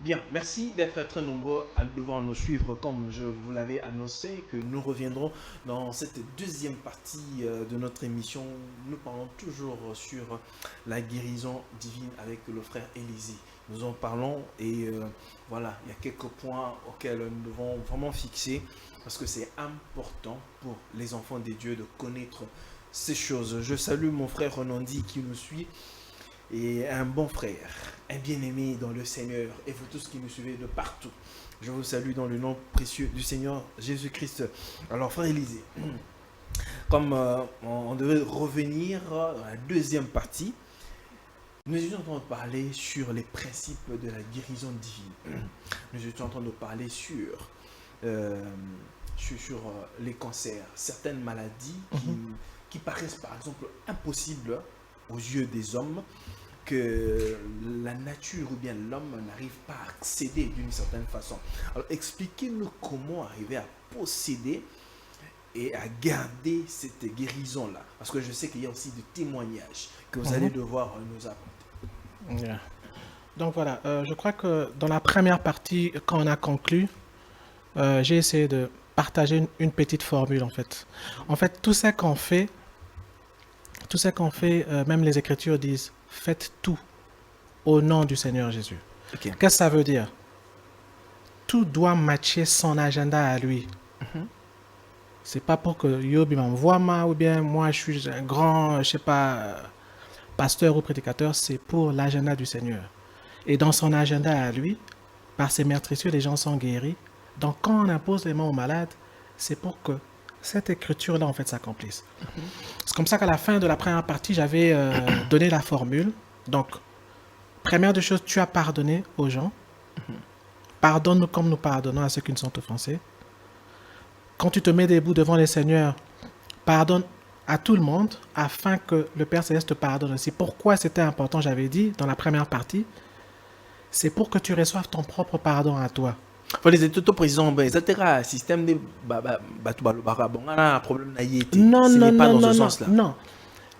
Bien, merci d'être très nombreux à devoir nous suivre comme je vous l'avais annoncé, que nous reviendrons dans cette deuxième partie de notre émission. Nous parlons toujours sur la guérison divine avec le frère Élisée. Nous en parlons et voilà, il y a quelques points auxquels nous devons vraiment fixer parce que c'est important pour les enfants des dieux de connaître ces choses. Je salue mon frère Renandi qui nous suit et un bon frère, un bien-aimé dans le Seigneur, et vous tous qui nous suivez de partout. Je vous salue dans le nom précieux du Seigneur Jésus-Christ. Alors, frère Élisée, comme on devait revenir dans la deuxième partie, nous étions en train de parler sur les principes de la guérison divine. Nous étions en train de parler euh, sur les cancers, certaines maladies qui paraissent par exemple impossibles aux yeux des hommes, que la nature ou bien l'homme n'arrive pas à accéder d'une certaine façon. Alors expliquez-nous comment arriver à posséder et à garder cette guérison-là. Parce que je sais qu'il y a aussi des témoignages que vous allez Mhm. devoir nous apporter. Yeah. Donc voilà, je crois que dans la première partie, quand on a conclu, j'ai essayé de partager une petite formule en fait. En fait, tout ce qu'on fait, même les Écritures disent, faites tout au nom du Seigneur Jésus. Ok. Qu'est-ce que ça veut dire? Tout doit matcher son agenda à lui. C'est pas pour que Yobi m'envoie moi ou bien moi je suis un grand, je sais pas, pasteur ou prédicateur, c'est pour l'agenda du Seigneur. Et dans son agenda à lui, par ses meurtrissures, les gens sont guéris. Donc quand on impose les mains aux malades, c'est pour que cette écriture-là, en fait, s'accomplisse. C'est comme ça qu'à la fin de la première partie, j'avais donné la formule. Donc, première des choses, tu as pardonné aux gens. Pardonne-nous comme nous pardonnons à ceux qui nous sont offensés. Quand tu te mets debout devant les seigneurs, pardonne à tout le monde afin que le Père Céleste te pardonne aussi. Pourquoi c'était important, j'avais dit dans la première partie, c'est pour que tu reçoives ton propre pardon à toi. Les études président, etc. Système de bon, un problème n'a été. Non, Ce non, n'est pas non, dans ce non, non, sens-là. non.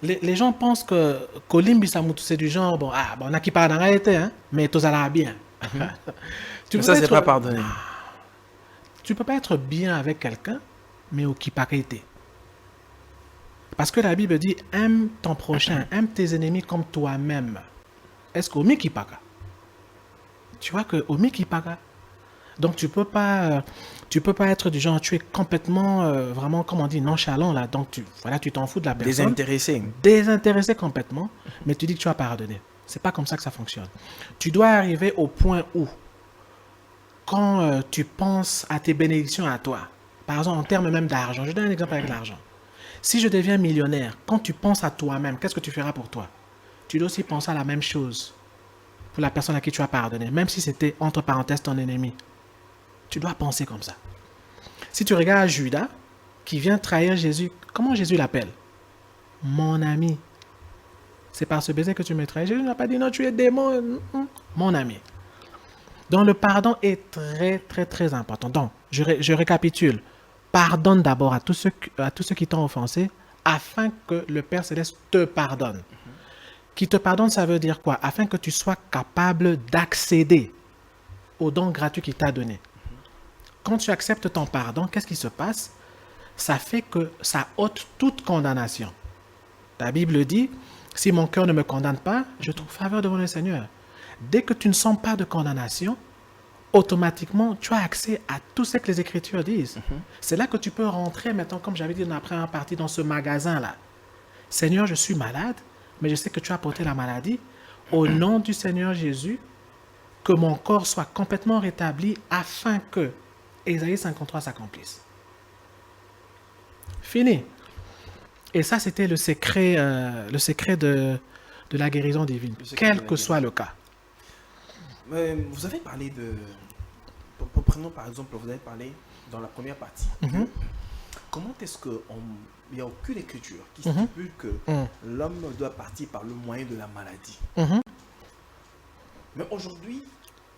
Les gens pensent que Kolimbi Samutu, c'est du genre, bon, ah, bon, on a qui parle en réalité, hein, mais tout ça bien. Tu Mais peux ça, pas c'est pas être, pardonné. tu peux pas être bien avec quelqu'un, mais au qui parité. Parce que la Bible dit, aime ton prochain, aime tes ennemis comme toi-même. Est-ce qu'au mi qui paga? Tu vois que au mi qui paga. Donc tu peux pas être du genre, tu es complètement, vraiment, comme on dit, nonchalant là. Donc voilà, tu t'en fous de la personne, Désintéressé. désintéressé complètement, mais tu dis que tu as pardonné. C'est pas comme ça que ça fonctionne. Tu dois arriver au point où, quand tu penses à tes bénédictions à toi, par exemple en termes même d'argent, je donne un exemple avec l'argent. Si je deviens millionnaire, quand tu penses à toi-même, qu'est-ce que tu feras pour toi? Tu dois aussi penser à la même chose pour la personne à qui tu as pardonné, même si c'était entre parenthèses ton ennemi. Tu dois penser comme ça. Si tu regardes Judas, qui vient trahir Jésus, comment Jésus l'appelle? Mon ami. C'est par ce baiser que tu me trahis. Jésus n'a pas dit non, tu es démon. Mon ami. Donc le pardon est très, très, très important. Donc, je récapitule. Pardonne d'abord à tous ceux qui t'ont offensé, afin que le Père Céleste te pardonne. Qui te pardonne, ça veut dire quoi? Afin que tu sois capable d'accéder au don gratuit qu'il t'a donné. Quand tu acceptes ton pardon, qu'est-ce qui se passe? Ça fait que ça ôte toute condamnation. La Bible dit, si mon cœur ne me condamne pas, je trouve faveur devant le Seigneur. Dès que tu ne sens pas de condamnation, automatiquement, tu as accès à tout ce que les Écritures disent. C'est là que tu peux rentrer maintenant, comme j'avais dit dans la première partie, dans ce magasin-là. Seigneur, je suis malade, mais je sais que tu as porté la maladie. Au nom du Seigneur Jésus, que mon corps soit complètement rétabli afin que Ésaïe 53 s'accomplisse. Fini. Et ça, c'était le secret de la guérison divine, Le secret de quel la que soit guérison. le cas. Mais vous avez parlé de. Prenons par exemple, vous avez parlé dans la première partie que comment est-ce que il n'y a aucune écriture qui stipule que l'homme doit partir par le moyen de la maladie. Mais aujourd'hui,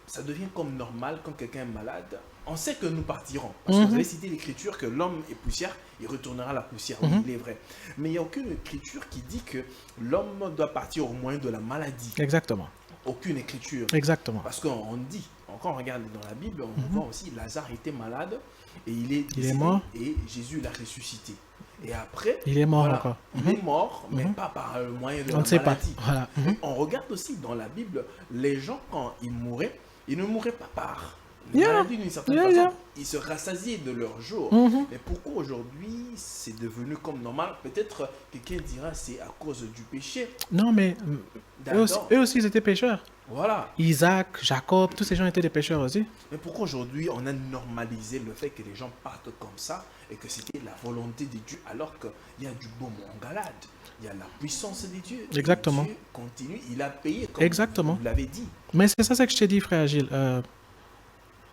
ça devient comme normal quand quelqu'un est malade. On sait que nous partirons. Parce que vous avez cité l'écriture que l'homme est poussière, il retournera à la poussière. Oui, il est vrai. Mais il n'y a aucune écriture qui dit que l'homme doit partir au moyen de la maladie. Exactement. Aucune écriture. Exactement. Parce qu'on dit, quand on regarde dans la Bible, on voit aussi Lazare était malade et il est Il est mort. et Jésus l'a ressuscité. Et après, Il est mort encore. il est mort, mais pas par le moyen de On la ne sait pas. maladie. Voilà. On regarde aussi dans la Bible, les gens, quand ils mouraient, ils ne mouraient pas par Yeah. maladie d'une certaine Yeah, façon. yeah. Ils se rassasiaient de leur jour. Mais pourquoi aujourd'hui c'est devenu comme normal? Peut-être quelqu'un dira c'est à cause du péché Non, mais d'Adam. eux aussi, ils étaient pécheurs. Voilà. Isaac, Jacob, tous ces gens étaient des pécheurs aussi. Mais pourquoi aujourd'hui on a normalisé le fait que les gens partent comme ça et que c'était la volonté de Dieu alors qu'il y a du bon en galade, il y a la puissance de Dieu. Exactement. Et Dieu continue, il a payé comme Exactement. vous l'avez dit. Mais c'est ça que je t'ai dit, frère Gilles.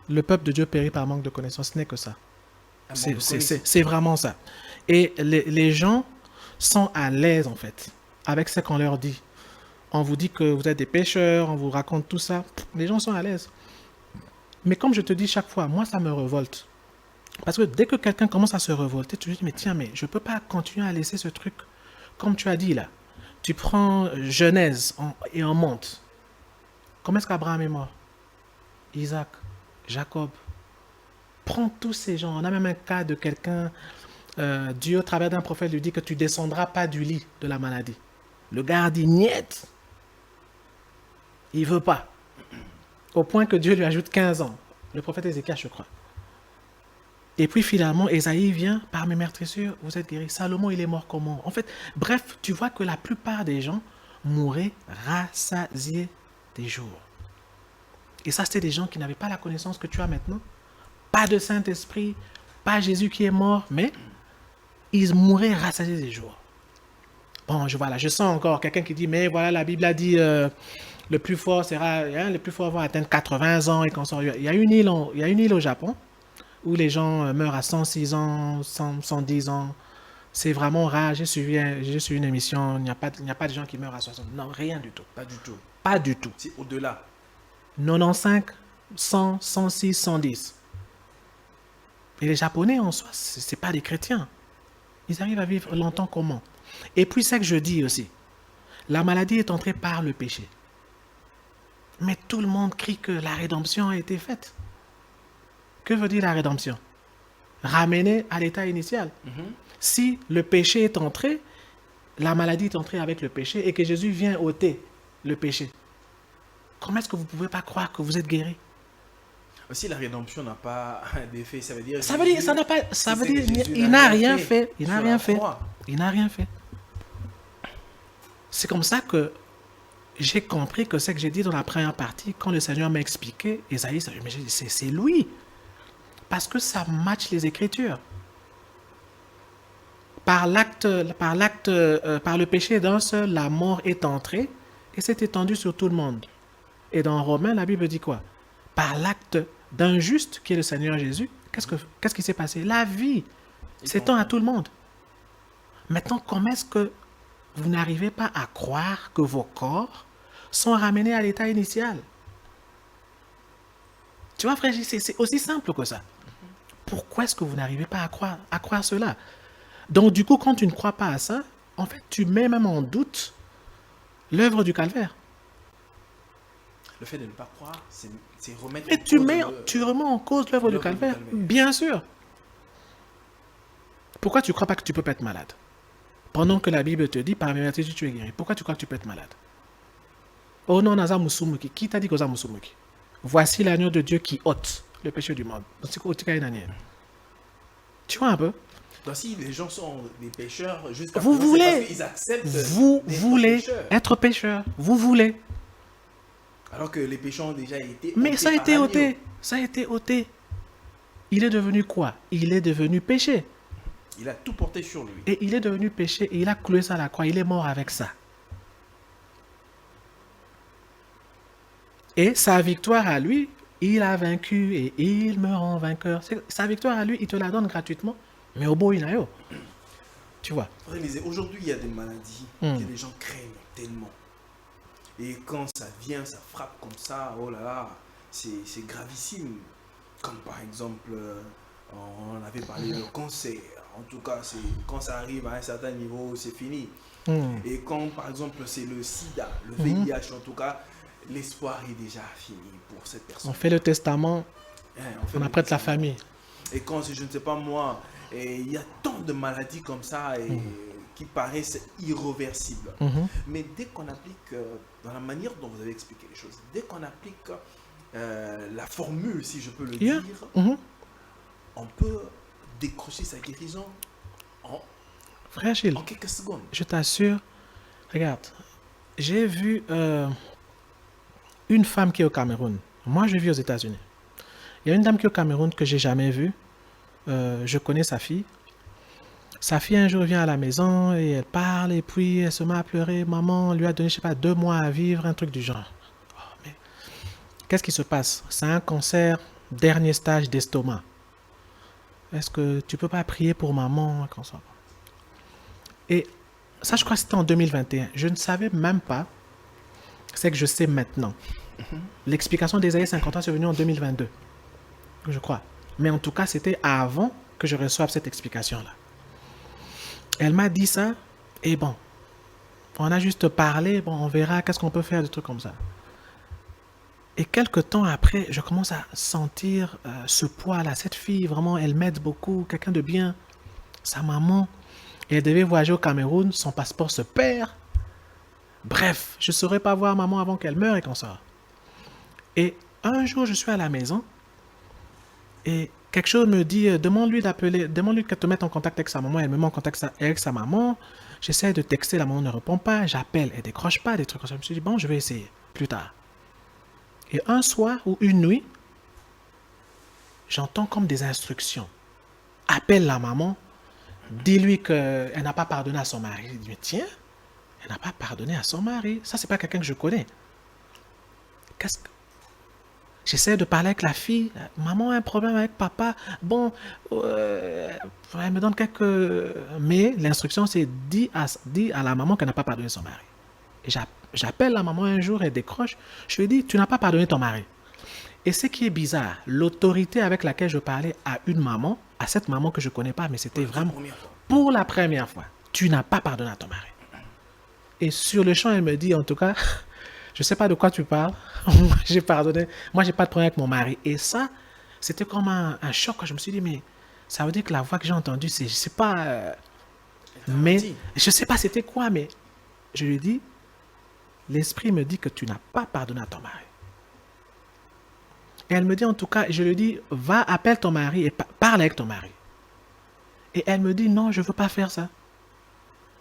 Le peuple de Dieu périt par manque de connaissance. Ce n'est que ça. Un manque de connaissance. C'est vraiment ça. Et les gens sont à l'aise, en fait, avec ce qu'on leur dit. On vous dit que vous êtes des pécheurs, on vous raconte tout ça. Les gens sont à l'aise. Mais comme je te dis chaque fois, moi, ça me révolte. Parce que dès que quelqu'un commence à se révolter, tu te dis, mais tiens, mais je ne peux pas continuer à laisser ce truc. Comme tu as dit là, tu prends Genèse et on monte. Comment est-ce qu'Abraham est mort? Isaac, Jacob. Prends tous ces gens. On a même un cas de quelqu'un, Dieu, au travers d'un prophète, lui dit que tu ne descendras pas du lit de la maladie. Le gars dit, niet. Il ne veut pas. Au point que Dieu lui ajoute 15 ans. Le prophète Ézéchiel, je crois. Et puis finalement, Ésaïe vient, par mes meurtrissures, vous êtes guéris. Salomon, il est mort comment? En fait, bref, tu vois que la plupart des gens mouraient rassasiés des jours. Et ça, c'était des gens qui n'avaient pas la connaissance que tu as maintenant. Pas de Saint-Esprit, pas Jésus qui est mort, mais ils mouraient rassasiés des jours. Bon, je sens encore quelqu'un qui dit, mais voilà, la Bible a dit, le plus fort va atteindre 80 ans et qu'on sort. Il y a une île au Japon où les gens meurent à 106 ans, 110 ans. C'est vraiment rare. J'ai suivi une émission, il n'y a pas de gens qui meurent à 60. Non, rien du tout. Pas du tout. Pas du tout. C'est au-delà. 95, 100, 106, 110. Et les Japonais, en soi, ce n'est pas des chrétiens. Ils arrivent à vivre longtemps comment? Et puis, c'est que je dis aussi, la maladie est entrée par le péché. Mais tout le monde crie que la rédemption a été faite. Que veut dire la rédemption? Ramener à l'état initial. Si le péché est entré, la maladie est entrée avec le péché et que Jésus vient ôter le péché. Comment est-ce que vous ne pouvez pas croire que vous êtes guéri? Si la rédemption n'a pas d'effet, ça veut dire... Il n'a rien fait. Il n'a rien fait. Il n'a rien fait. C'est comme ça que j'ai compris que ce que j'ai dit dans la première partie, quand le Seigneur m'a expliqué, Esaïe, c'est lui. Parce que ça matche les Écritures. Par le péché d'un seul, la mort est entrée et s'est étendue sur tout le monde. Et dans Romains, la Bible dit quoi? Par l'acte d'un juste, qui est le Seigneur Jésus, qu'est-ce qui s'est passé? La vie s'étend à tout le monde. Maintenant, comment est-ce que vous n'arrivez pas à croire que vos corps sont ramenés à l'état initial? Tu vois, frère, c'est aussi simple que ça. Pourquoi est-ce que vous n'arrivez pas à croire cela? Donc, du coup, quand tu ne crois pas à ça, en fait, tu mets même en doute l'œuvre du calvaire. Le fait de ne pas croire, c'est remettre Et tu remets en cause l'œuvre du calvaire. Bien sûr. Pourquoi tu ne crois pas que tu peux pas être malade? Pendant que la Bible te dit, par mes meurtrissures, tu es guéri. Pourquoi tu crois que tu peux être malade? Oh non, Naza Musumuki. Qui t'a dit que ça Musumuki? Voici l'agneau de Dieu qui ôte le péché du monde. Tu vois un peu? Donc si les gens sont des pécheurs, jusqu'à vous présent, voulez, c'est parce qu'ils acceptent vous voulez pécheurs. être pécheur. Vous voulez. Alors que les péchés ont déjà été Mais ça a été par ôté. Ça a été ôté. Il est devenu quoi? Il est devenu péché. Il a tout porté sur lui. Et il est devenu péché et il a cloué ça à la croix. Il est mort avec ça. Et sa victoire à lui, il a vaincu et il me rend vainqueur. Sa victoire à lui, il te la donne gratuitement. Mais au bout, il n'a pas. Tu vois. Aujourd'hui, il y a des maladies que les gens craignent tellement. Et quand ça vient, ça frappe comme ça, oh là là, c'est gravissime. Comme par exemple, on avait parlé de cancer. En tout cas, quand ça arrive à un certain niveau, c'est fini. Et quand par exemple, c'est le sida, le VIH en tout cas, l'espoir est déjà fini pour cette personne. On fait le testament, Hein, on le apprête la testament. famille. Et quand, je ne sais pas moi, il y a tant de maladies comme ça qui paraissent irréversibles. Mhm. Mais dès qu'on applique, dans la manière dont vous avez expliqué les choses, dès qu'on applique la formule, si je peux le Yeah. dire, Mhm. on peut décrocher sa guérison en, Frère Gilles, en quelques secondes. je t'assure, regarde, j'ai vu une femme qui est au Cameroun. Moi, je vis aux États-Unis. Il y a une dame qui est au Cameroun que j'ai jamais vue. Je connais sa fille. Sa fille un jour vient à la maison et elle parle et puis elle se met à pleurer. Maman lui a donné, je sais pas, 2 mois à vivre, un truc du genre. Oh, mais qu'est-ce qui se passe? C'est un cancer dernier stage d'estomac. Est-ce que tu peux pas prier pour maman comme ça? Et ça, je crois que c'était en 2021. Je ne savais même pas. C'est que je sais maintenant. L'explication d'Ésaïe 50 c'est venu en 2022. Je crois. Mais en tout cas, c'était avant que je reçoive cette explication-là. Elle m'a dit ça, et bon, on a juste parlé, bon, on verra qu'est-ce qu'on peut faire, des trucs comme ça. Et quelques temps après, je commence à sentir ce poids-là. Cette fille, vraiment, elle m'aide beaucoup, quelqu'un de bien. Sa maman, et elle devait voyager au Cameroun, son passeport se perd. Bref, je ne saurais pas voir maman avant qu'elle meure et comme ça. Et un jour, je suis à la maison, et quelque chose me dit, demande-lui qu'elle te mette en contact avec sa maman. Elle me met en contact avec sa maman. J'essaie de texter, la maman ne répond pas. J'appelle, elle décroche pas, des trucs comme ça. Je me suis dit, bon, je vais essayer plus tard. Et un soir ou une nuit, j'entends comme des instructions. Appelle la maman, dis-lui qu'elle n'a pas pardonné à son mari. Je dis, mais tiens, elle n'a pas pardonné à son mari. Ça, c'est pas quelqu'un que je connais. Qu'est-ce que... J'essaie de parler avec la fille. Maman a un problème avec papa. Bon, elle me donne quelques... Mais l'instruction, c'est dis à la maman qu'elle n'a pas pardonné son mari. Et j'appelle la maman un jour, elle décroche. Je lui dis, tu n'as pas pardonné ton mari. Et ce qui est bizarre, l'autorité avec laquelle je parlais à une maman, à cette maman que je ne connais pas, mais c'était vraiment pour la première fois, tu n'as pas pardonné à ton mari. Et sur le champ, elle me dit, en tout cas... Je ne sais pas de quoi tu parles. Moi, j'ai pardonné. Moi, j'ai pas de problème avec mon mari. Et ça, c'était comme un choc. Je me suis dit, mais ça veut dire que la voix que j'ai entendue, c'est, je sais pas, mais je sais pas c'était quoi, mais je lui dis, l'esprit me dit que tu n'as pas pardonné à ton mari. Et elle me dit en tout cas, je lui dis, va, appelle ton mari et parle avec ton mari. Et elle me dit, non, je veux pas faire ça.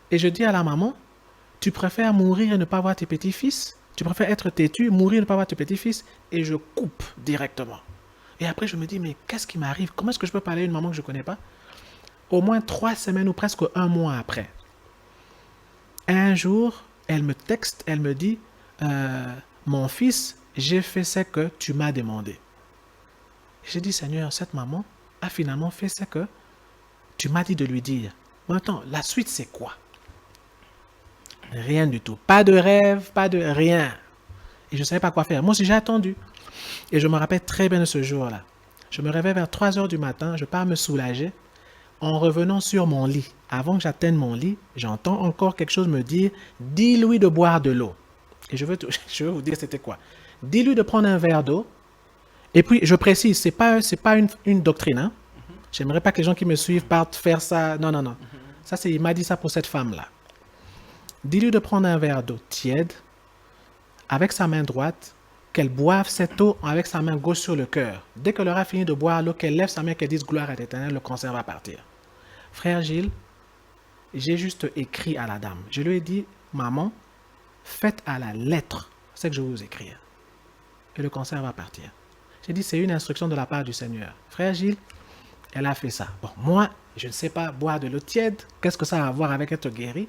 Et je dis à la maman, tu préfères mourir et ne pas voir tes petits-fils? Tu préfères être têtu, mourir et ne pas voir tes petits-fils? Et je coupe directement. Et après, je me dis, mais qu'est-ce qui m'arrive? Comment est-ce que je peux parler à une maman que je ne connais pas? Au moins 3 semaines ou presque 1 mois après. Un jour, elle me texte, elle me dit, mon fils, j'ai fait ce que tu m'as demandé. J'ai dit, Seigneur, cette maman a finalement fait ce que tu m'as dit de lui dire. Maintenant, la suite, c'est quoi? Rien du tout. Pas de rêve, pas de rien. Et je ne savais pas quoi faire. Moi aussi, j'ai attendu. Et je me rappelle très bien de ce jour-là. Je me réveille vers 3 heures du matin. Je pars me soulager. En revenant sur mon lit, avant que j'atteigne mon lit, j'entends encore quelque chose me dire « Dis-lui de boire de l'eau. » Et je veux vous dire c'était quoi. Dis-lui de prendre un verre d'eau. Et puis, je précise, c'est pas une doctrine. Hein? J'aimerais pas que les gens qui me suivent partent faire ça. Non, non, non. Ça, il m'a dit ça pour cette femme-là. Dis-lui de prendre un verre d'eau tiède avec sa main droite, qu'elle boive cette eau avec sa main gauche sur le cœur. Dès qu'elle aura fini de boire l'eau, qu'elle lève sa main, qu'elle dise gloire à l'Éternel, le cancer va partir. Frère Gilles, j'ai juste écrit à la dame. Je lui ai dit, maman, faites à la lettre ce que je vais vous écrire. Et le cancer va partir. J'ai dit, c'est une instruction de la part du Seigneur. Frère Gilles, elle a fait ça. Bon, moi, je ne sais pas boire de l'eau tiède. Qu'est-ce que ça a à voir avec être guéri?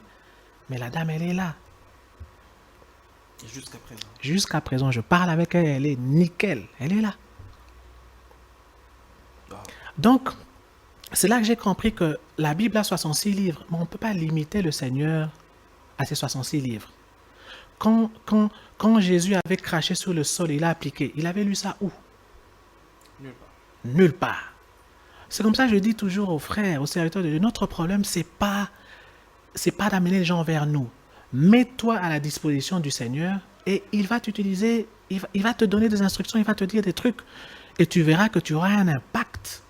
Mais la dame, elle est là. Jusqu'à présent. Jusqu'à présent, je parle avec elle, elle est nickel. Elle est là. Wow. Donc, c'est là que j'ai compris que la Bible a 66 livres, mais on ne peut pas limiter le Seigneur à ses 66 livres. Quand Jésus avait craché sur le sol, il a appliqué. Il avait lu ça où? Nulle part. Nulle part. C'est comme ça que je dis toujours aux frères, aux serviteurs de Dieu, notre problème, c'est pas d'amener les gens vers nous. Mets-toi à la disposition du Seigneur Et il va t'utiliser, il va te donner des instructions, il va te dire des trucs. Et tu verras que tu auras un impact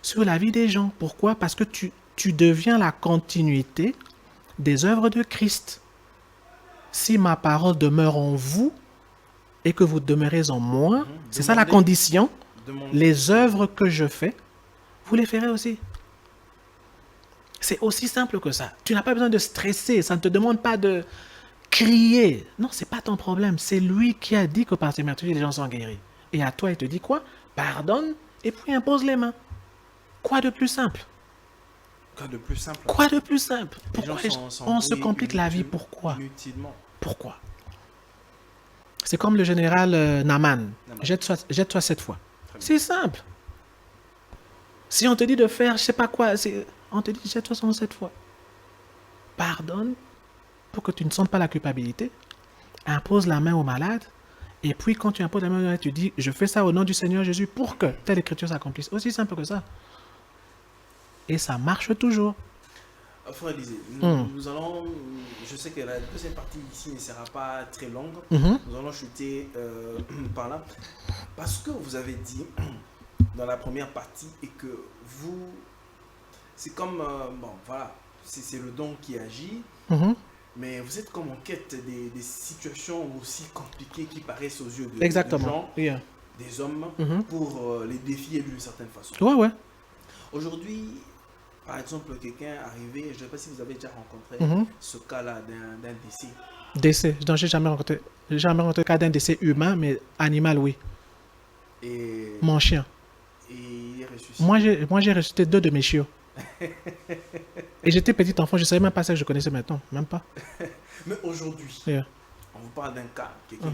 sur la vie des gens. Pourquoi? Parce que tu deviens la continuité des œuvres de Christ. Si ma parole demeure en vous et que vous demeurez en moi, c'est ça la condition. Les œuvres que je fais, vous les ferez aussi. C'est aussi simple que ça. Tu n'as pas besoin de stresser. Ça ne te demande pas de crier. Non, ce n'est pas ton problème. C'est lui qui a dit que par ses meurtriers, les gens sont guéris. Et à toi, il te dit quoi? Pardonne et puis impose les mains. Quoi de plus simple? Quoi de plus simple? Quoi de plus simple? Pourquoi on se complique la vie? Pourquoi? Inutilement. Pourquoi? C'est comme le général Naman. Jette-toi 7 fois. C'est simple. Si on te dit de faire, je sais pas quoi, on te dit jette-toi 7 fois. Pardonne pour que tu ne sentes pas la culpabilité. Impose la main au malade. Et puis quand tu imposes la main au malade, tu dis je fais ça au nom du Seigneur Jésus pour que telle écriture s'accomplisse. Aussi simple que ça. Et ça marche toujours. Frère Élisée, nous allons, je sais que la deuxième partie ici ne sera pas très longue. Nous allons chuter par là. Parce que vous avez dit dans la première partie et que vous, c'est comme, bon voilà, c'est le don qui agit, mais vous êtes comme en quête des situations aussi compliquées qui paraissent aux yeux de gens, des hommes, pour les défier d'une certaine façon. Ouais. Aujourd'hui, par exemple, quelqu'un arrivé, je ne sais pas si vous avez déjà rencontré ce cas-là d'un décès. Décès, non, j'ai jamais rencontré le cas d'un décès humain, mais animal, oui. Et mon chien. Et il est ressuscité. Moi, j'ai ressuscité 2 de mes chiots. Et j'étais petit enfant, je ne savais même pas ça que je connaissais maintenant, même pas. Mais aujourd'hui, on vous parle d'un cas, quelqu'un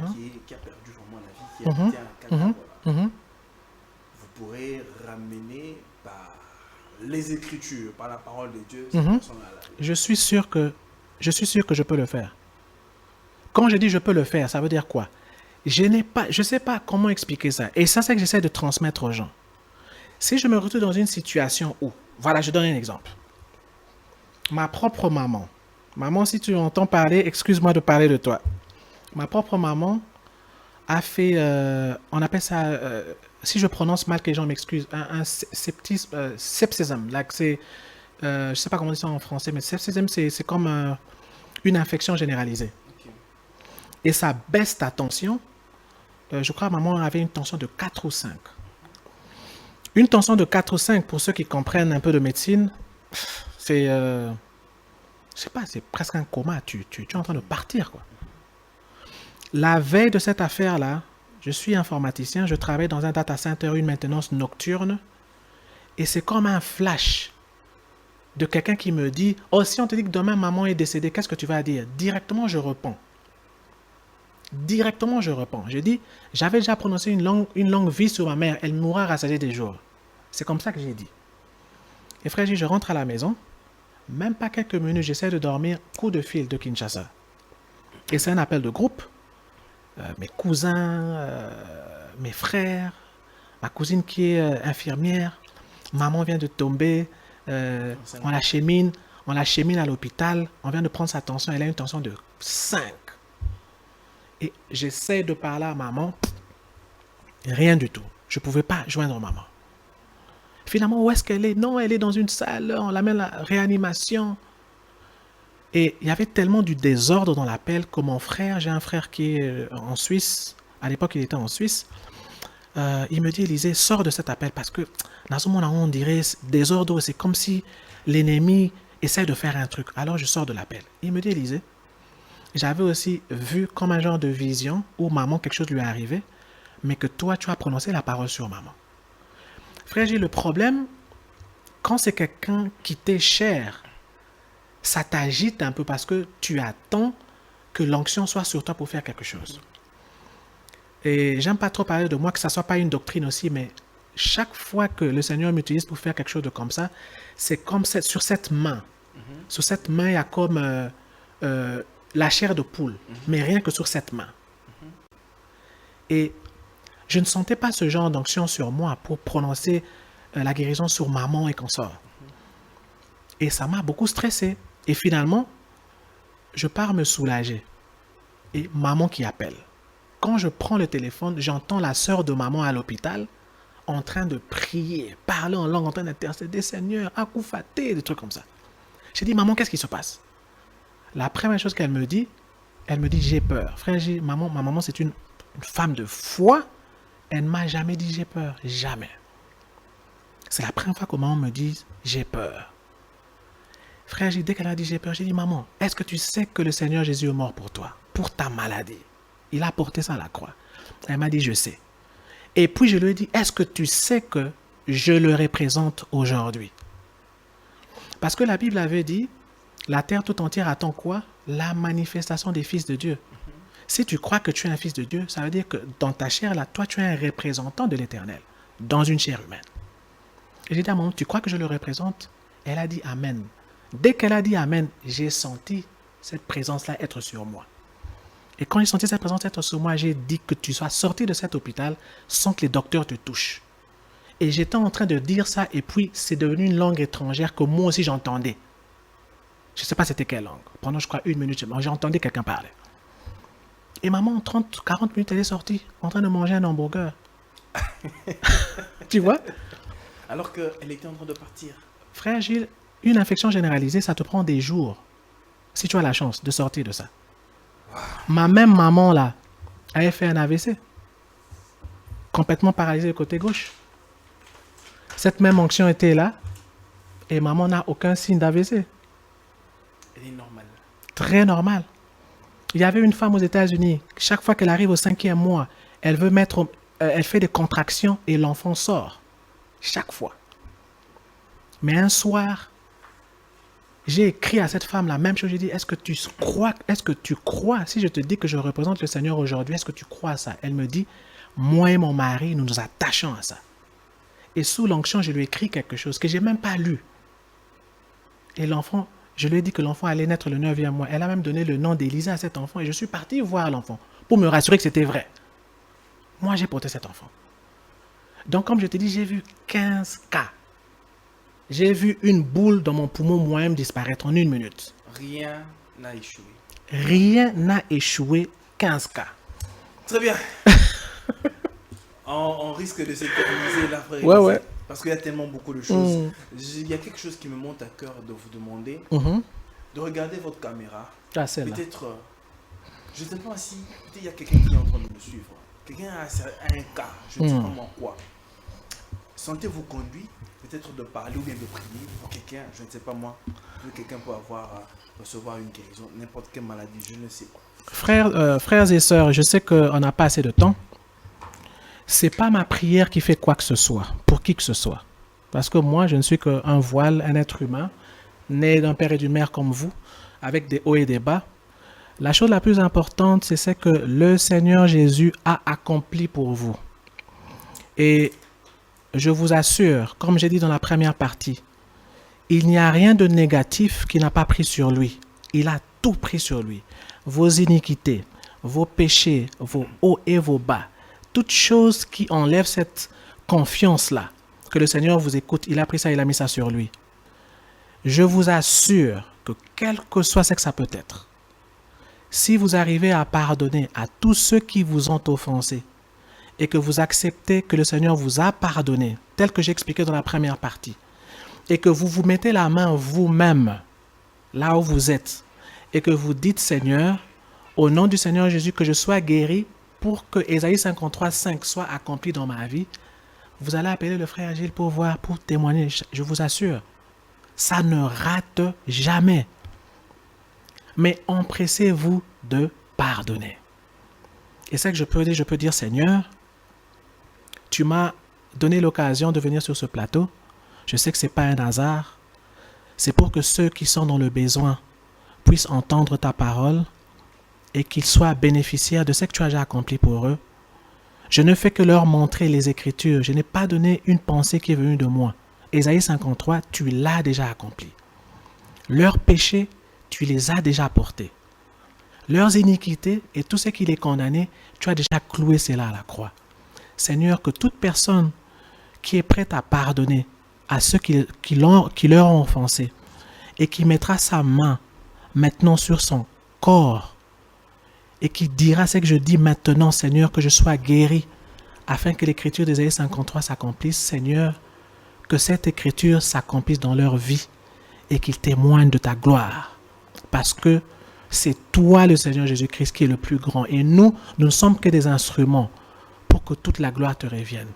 qui a perdu vraiment la vie, qui a été un cadavre. Vous pourrez ramener par les Écritures, par la parole de Dieu, cette personne-là. Je suis sûr que je peux le faire. Quand je dis je peux le faire, ça veut dire quoi? Je ne sais pas comment expliquer ça. Et ça, c'est que j'essaie de transmettre aux gens. Si je me retrouve dans une situation où, voilà, je donne un exemple. Ma propre maman. Maman, si tu entends parler, excuse-moi de parler de toi. Ma propre maman a fait, on appelle ça, si je prononce mal, que les gens m'excusent, un septisme. Like je ne sais pas comment on dit ça en français, mais septisme, c'est comme une infection généralisée. Okay. Et ça baisse ta tension. Je crois que maman avait une tension de 4 ou 5. Une tension de 4 ou 5, pour ceux qui comprennent un peu de médecine, c'est, je sais pas, c'est presque un coma. Tu es en train de partir, quoi. La veille de cette affaire-là, je suis informaticien, je travaille dans un data center, une maintenance nocturne, et c'est comme un flash de quelqu'un qui me dit « Oh, si on te dit que demain maman est décédée, qu'est-ce que tu vas dire ?» Directement, je réponds. Directement, je réponds. Je dis « J'avais déjà prononcé une longue vie sur ma mère, elle mourra rassasiée des jours. » C'est comme ça que j'ai dit. Et frère, je rentre à la maison, même pas quelques minutes, j'essaie de dormir, coup de fil de Kinshasa. Et c'est un appel de groupe. Mes cousins, mes frères, ma cousine qui est infirmière, maman vient de tomber, on l'achemine à l'hôpital, on vient de prendre sa tension, elle a une tension de 5. Et j'essaie de parler à maman, rien du tout. Je ne pouvais pas joindre maman. Finalement, où est-ce qu'elle est? Non, elle est dans une salle, on l'amène à la réanimation. Et il y avait tellement du désordre dans l'appel que mon frère, j'ai un frère qui est en Suisse, à l'époque il était en Suisse, il me dit, Élisée, sors de cet appel parce que dans ce monde, on dirait désordre, c'est comme si l'ennemi essaie de faire un truc. Alors je sors de l'appel. Il me dit, Élisée, j'avais aussi vu comme un genre de vision où maman, quelque chose lui est arrivé, mais que toi, tu as prononcé la parole sur maman. Frère, j'ai le problème, quand c'est quelqu'un qui t'est cher, ça t'agite un peu parce que tu attends que l'onction soit sur toi pour faire quelque chose. Et j'aime pas trop parler de moi, que ça soit pas une doctrine aussi, mais chaque fois que le Seigneur m'utilise pour faire quelque chose de comme ça, c'est comme sur cette main. Sur cette main, il y a comme la chair de poule, mais rien que sur cette main. Et je ne sentais pas ce genre d'onction sur moi pour prononcer la guérison sur maman et consort. Et ça m'a beaucoup stressé. Et finalement, je pars me soulager. et maman qui appelle. Quand je prends le téléphone, j'entends la sœur de maman à l'hôpital en train de prier, parler en langue, en train d'intercéder, Seigneur, akoufaté, des trucs comme ça. J'ai dit, maman, qu'est-ce qui se passe? La première chose qu'elle me dit, j'ai peur. Frère, ma maman, c'est une femme de foi. Elle ne m'a jamais dit j'ai peur. Jamais. C'est la première fois que maman me dit j'ai peur. Frère, dès qu'elle a dit j'ai peur, j'ai dit maman, est-ce que tu sais que le Seigneur Jésus est mort pour toi, pour ta maladie? Il a porté ça à la croix. Elle m'a dit je sais. Et puis je lui ai dit, est-ce que tu sais que je le représente aujourd'hui? Parce que la Bible avait dit, la terre tout entière attend quoi? La manifestation des fils de Dieu. Si tu crois que tu es un fils de Dieu, ça veut dire que dans ta chair, là, toi, tu es un représentant de l'Éternel, dans une chair humaine. Et j'ai dit à maman, tu crois que je le représente? Elle a dit Amen. Dès qu'elle a dit Amen, j'ai senti cette présence-là être sur moi. Et quand j'ai senti cette présence être sur moi, j'ai dit que tu sois sorti de cet hôpital sans que les docteurs te touchent. Et j'étais en train de dire ça, et puis c'est devenu une langue étrangère que moi aussi j'entendais. Je ne sais pas c'était quelle langue. Pendant, je crois, 1 minute, j'entendais quelqu'un parler. Et maman, en 30-40 minutes, elle est sortie en train de manger un hamburger. Tu vois? Alors qu'elle était en train de partir. Frère Gilles, une infection généralisée, ça te prend des jours. Si tu as la chance de sortir de ça. Wow. Ma même maman, là, avait fait un AVC. Complètement paralysée du côté gauche. Cette même onction était là. Et maman n'a aucun signe d'AVC. Elle est normale. Très normale. Il y avait une femme aux États-Unis, chaque fois qu'elle arrive au 5e mois, elle fait des contractions et l'enfant sort. Chaque fois. Mais un soir, j'ai écrit à cette femme la même chose. J'ai dit, est-ce que tu crois, si je te dis que je représente le Seigneur aujourd'hui, est-ce que tu crois à ça? Elle me dit, moi et mon mari, nous nous attachons à ça. Et sous l'onction, je lui ai écrit quelque chose que je n'ai même pas lu. Et l'enfant, je lui ai dit que l'enfant allait naître le 9e mois. Elle a même donné le nom d'Élisa à cet enfant. Et je suis parti voir l'enfant pour me rassurer que c'était vrai. Moi, j'ai porté cet enfant. Donc, comme je te dis, j'ai vu 15 cas. J'ai vu une boule dans mon poumon moi-même disparaître en 1 minute. Rien n'a échoué. Rien n'a échoué, 15 cas. Très bien. on risque de s'éterniser là, frère. Ouais. Parce qu'il y a tellement beaucoup de choses. Il y a quelque chose qui me monte à cœur de vous demander de regarder votre caméra. Ah, c'est là. Peut-être, je ne sais pas si peut-être il y a quelqu'un qui est en train de me suivre. Quelqu'un a un cas, je ne sais pas moi quoi. Sentez-vous conduit peut-être de parler ou bien de prier pour quelqu'un, je ne sais pas moi, quelqu'un peut recevoir une guérison, n'importe quelle maladie, je ne sais pas. Frères et sœurs, je sais qu'on n'a pas assez de temps. C'est pas ma prière qui fait quoi que ce soit, pour qui que ce soit. Parce que moi, je ne suis qu'un voile, un être humain, né d'un père et d'une mère comme vous, avec des hauts et des bas. La chose la plus importante, c'est que le Seigneur Jésus a accompli pour vous. Et je vous assure, comme j'ai dit dans la première partie, il n'y a rien de négatif qu'il n'a pas pris sur lui. Il a tout pris sur lui. Vos iniquités, vos péchés, vos hauts et vos bas, toute chose qui enlève cette confiance-là, que le Seigneur vous écoute, il a pris ça, il a mis ça sur lui. Je vous assure que quel que soit ce que ça peut être, si vous arrivez à pardonner à tous ceux qui vous ont offensé et que vous acceptez que le Seigneur vous a pardonné, tel que j'ai expliqué dans la première partie, et que vous vous mettez la main vous-même là où vous êtes et que vous dites Seigneur, au nom du Seigneur Jésus, que je sois guéri pour que Ésaïe 53:5 soit accompli dans ma vie, vous allez appeler le frère Gilles pour voir, pour témoigner. Je vous assure, ça ne rate jamais. Mais empressez-vous de pardonner. Et c'est que je peux dire, Seigneur, tu m'as donné l'occasion de venir sur ce plateau. Je sais que ce n'est pas un hasard. C'est pour que ceux qui sont dans le besoin puissent entendre ta parole et qu'ils soient bénéficiaires de ce que tu as déjà accompli pour eux. Je ne fais que leur montrer les Écritures. Je n'ai pas donné une pensée qui est venue de moi. Ésaïe 53, tu l'as déjà accompli. Leurs péchés, tu les as déjà portés. Leurs iniquités et tout ce qui les condamnait, tu as déjà cloué cela à la croix. Seigneur, que toute personne qui est prête à pardonner à ceux qui leur ont offensé et qui mettra sa main maintenant sur son corps et qui dira ce que je dis maintenant, Seigneur, que je sois guéri, afin que l'écriture d'Ésaïe 53 s'accomplisse, Seigneur, que cette écriture s'accomplisse dans leur vie et qu'ils témoignent de ta gloire. Parce que c'est toi, le Seigneur Jésus-Christ, qui est le plus grand. Et nous ne sommes que des instruments pour que toute la gloire te revienne.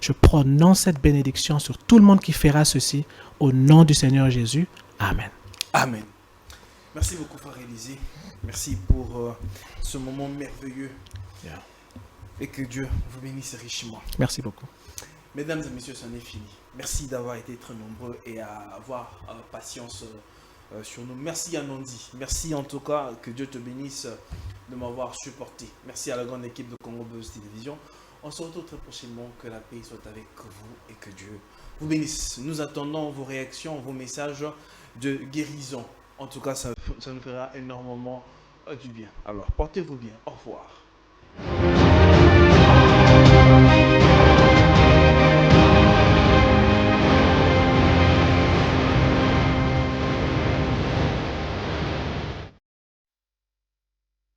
Je prononce cette bénédiction sur tout le monde qui fera ceci au nom du Seigneur Jésus. Amen. Amen. Merci beaucoup, frère Élisée. Merci pour ce moment merveilleux. Yeah. Et que Dieu vous bénisse richement. Merci beaucoup. Mesdames et messieurs, c'en est fini. Merci d'avoir été très nombreux et à avoir patience sur nous. Merci à Nandi. Merci en tout cas, que Dieu te bénisse de m'avoir supporté. Merci à la grande équipe de Congo Buzz Télévision. On se retrouve très prochainement. Que la paix soit avec vous et que Dieu vous bénisse. Nous attendons vos réactions, vos messages de guérison. En tout cas, ça nous fera énormément du bien. Alors, portez-vous bien. Au revoir.